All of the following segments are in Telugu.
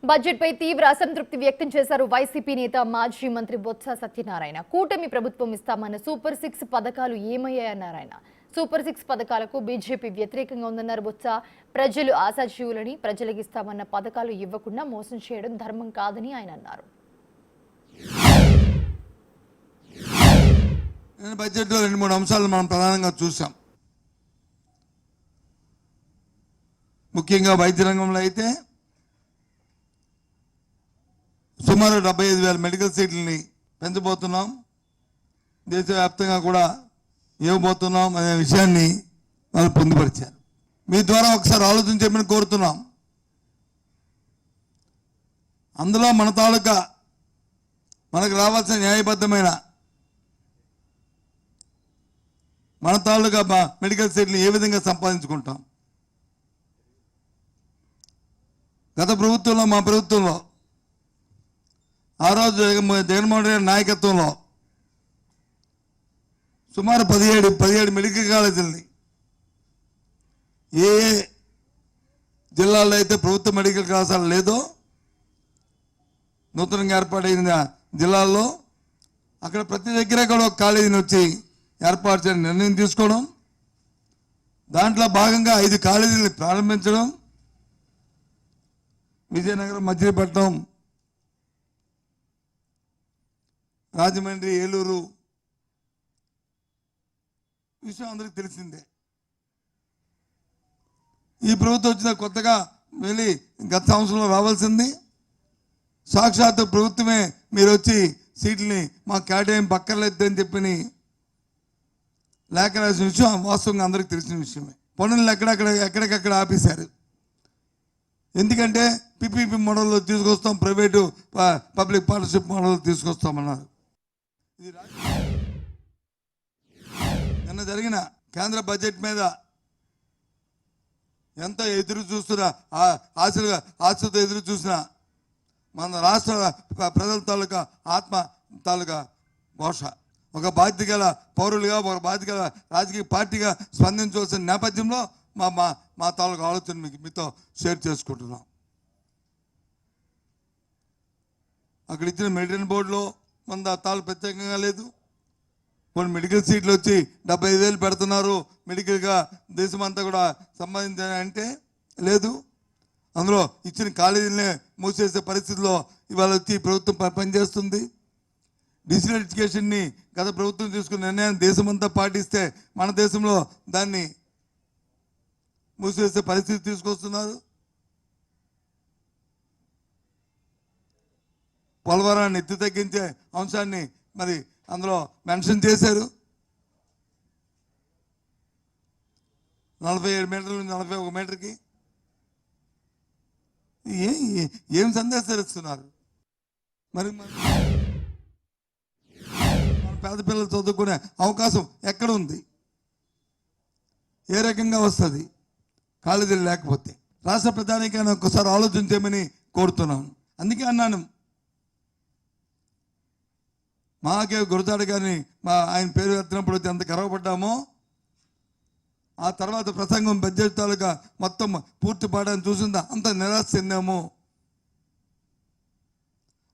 బడ్జెట్పై తీవ్ర అసంతృప్తి వ్యక్తం చేశారు వైసీపీ నేత మాజీ మంత్రి బొత్స సత్యనారాయణ. కూటమి ప్రభుత్వం ఇస్తామన్న సూపర్ 6 పథకాలు ఏమయ్యాయన్నారు ఆయన. సూపర్ 6 పథకాలకు బీజేపీ వ్యతిరేకంగా ఉందన్నారు బొత్స. ప్రజలు ఆశాజీవులని, ప్రజలకు ఇస్తామన్న పథకాలు ఇవ్వకుండా మోసం చేయడం ధర్మం కాదని ఆయన అన్నారు. బడ్జెట్లో 2-3 అంశాలు మనం ప్రధానంగా చూసాం. ముఖ్యంగా వైద్య రంగంలో అయితే సుమారు 75,000 మెడికల్ సీట్లని పెంచబోతున్నాం, దేశవ్యాప్తంగా కూడా ఇవ్వబోతున్నాం అనే విషయాన్ని వాళ్ళు పొందుపరిచారు. మీ ద్వారా ఒకసారి ఆలోచించమని కోరుతున్నాం. అందులో మన తాలూకా మనకు రావాల్సిన న్యాయబద్ధమైన మన తాలూకా మెడికల్ సీట్ని ఏ విధంగా సంపాదించుకుంటాం. గత ప్రభుత్వంలో మా ప్రభుత్వంలో ఆ రోజు జగన్మోహన్ రెడ్డి నాయకత్వంలో సుమారు 17 మెడికల్ కాలేజీలని ఏ జిల్లాలో అయితే ప్రభుత్వ మెడికల్ కళాశాల లేదో నూతనంగా ఏర్పాటైన జిల్లాల్లో అక్కడ ప్రతి దగ్గర కూడా ఒక కాలేజీని వచ్చి ఏర్పాటు చేయడం నిర్ణయం తీసుకోవడం, దాంట్లో భాగంగా 5 కాలేజీలను ప్రారంభించడం, విజయనగరం, మచిలీపట్నం, రాజమండ్రి, ఏలూరు విషయం అందరికీ తెలిసిందే. ఈ ప్రభుత్వం వచ్చిన కొత్తగా వెళ్ళి గత సంవత్సరంలో రావాల్సింది సాక్షాత్తు ప్రభుత్వమే మీరు వచ్చి సీట్లని మాకు కేటాయింపు పక్కర్లేదు అని చెప్పి లేఖ రాసిన విషయం వాస్తవంగా అందరికీ తెలిసిన విషయమే. పనులను ఎక్కడికక్కడ ఆపేశారు. ఎందుకంటే పిపిపి మోడల్లో తీసుకొస్తాం, ప్రైవేటు పబ్లిక్ పార్ట్నర్షిప్ మోడల్లో తీసుకొస్తామన్నారు. ఇది నిన్న జరిగిన కేంద్ర బడ్జెట్ మీద ఎంత ఎదురు చూస్తున్నా ఆశతో ఎదురు చూసినా మన రాష్ట్ర ప్రజల తాలూకా ఆత్మ తాలూకా ఘోష, ఒక బాధ్యత గల పౌరులుగా, ఒక బాధ్యత గల రాజకీయ పార్టీగా స్పందించవలసిన నేపథ్యంలో మా తాలూకా ఆలోచన మీతో షేర్ చేసుకుంటున్నాం. అక్కడ ఇచ్చిన మెడికల్ బోర్డులో మన తాలు ప్రత్యేకంగా లేదు. కొన్ని మెడికల్ సీట్లు వచ్చి 75,000 పెడుతున్నారు మెడికల్గా దేశమంతా కూడా సంబంధించిన అంటే లేదు. అందులో ఇచ్చిన కాలేజీలనే మూసేసే పరిస్థితిలో ఇవాళ వచ్చి ప్రభుత్వం పనిచేస్తుంది. డిజిటల్ ఎడ్యుకేషన్ని గత ప్రభుత్వం తీసుకున్న నిర్ణయాన్ని దేశమంతా పాటిస్తే మన దేశంలో దాన్ని మూసివేసే పరిస్థితి తీసుకొస్తున్నారు. పోలవరాన్ని ఎత్తి తగ్గించే అంశాన్ని మరి అందులో మెన్షన్ చేశారు. 47 మీటర్ల నుంచి 41 మీటర్కి ఏం సందేశాలు ఇస్తున్నారు? మరి పేద పిల్లలు చదువుకునే అవకాశం ఎక్కడ ఉంది? ఏ రకంగా వస్తుంది కాలేజీలు లేకపోతే? రాష్ట్ర ప్రధానికైనా ఒక్కసారి ఆలోచించేమని కోరుతున్నాను. అందుకే అన్నాను, మాకే గురజాడ గారిని ఆయన పేరు ఎత్తినప్పుడు ఎంత గర్వపడ్డామో, ఆ తర్వాత ప్రసంగం బడ్జెట్ తాలూకా మొత్తం పూర్తి పాఠాన్ని చూసిందా అంత నిరాశ చెందాము,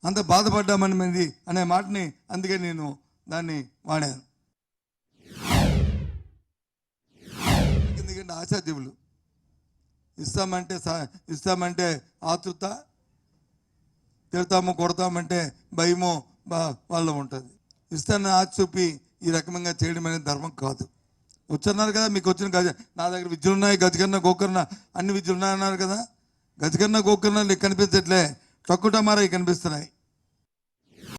అంత బాధపడ్డామని అనే మాటని అందుకే నేను దాన్ని వాడాను. ఎందుకంటే ఆశాజీవులు ఇస్తామంటే ఆతృత, తిడతాము కొడతామంటే భయమో వాళ్ళు ఉంటుంది. ఇస్తానని ఆశ చూపి ఈ రకంగా చేయడం అనేది ధర్మం కాదు. వచ్చన్నారు కదా, మీకు వచ్చిన నా దగ్గర విద్యలు ఉన్నాయి, గజకర్ణ గోకర్ణ అన్ని విద్యలు ఉన్నాయన్నారు కదా. గజకర్ణ గోకర్ణ నీకు కనిపించట్లే, టక్కుటమారా కనిపిస్తున్నాయి.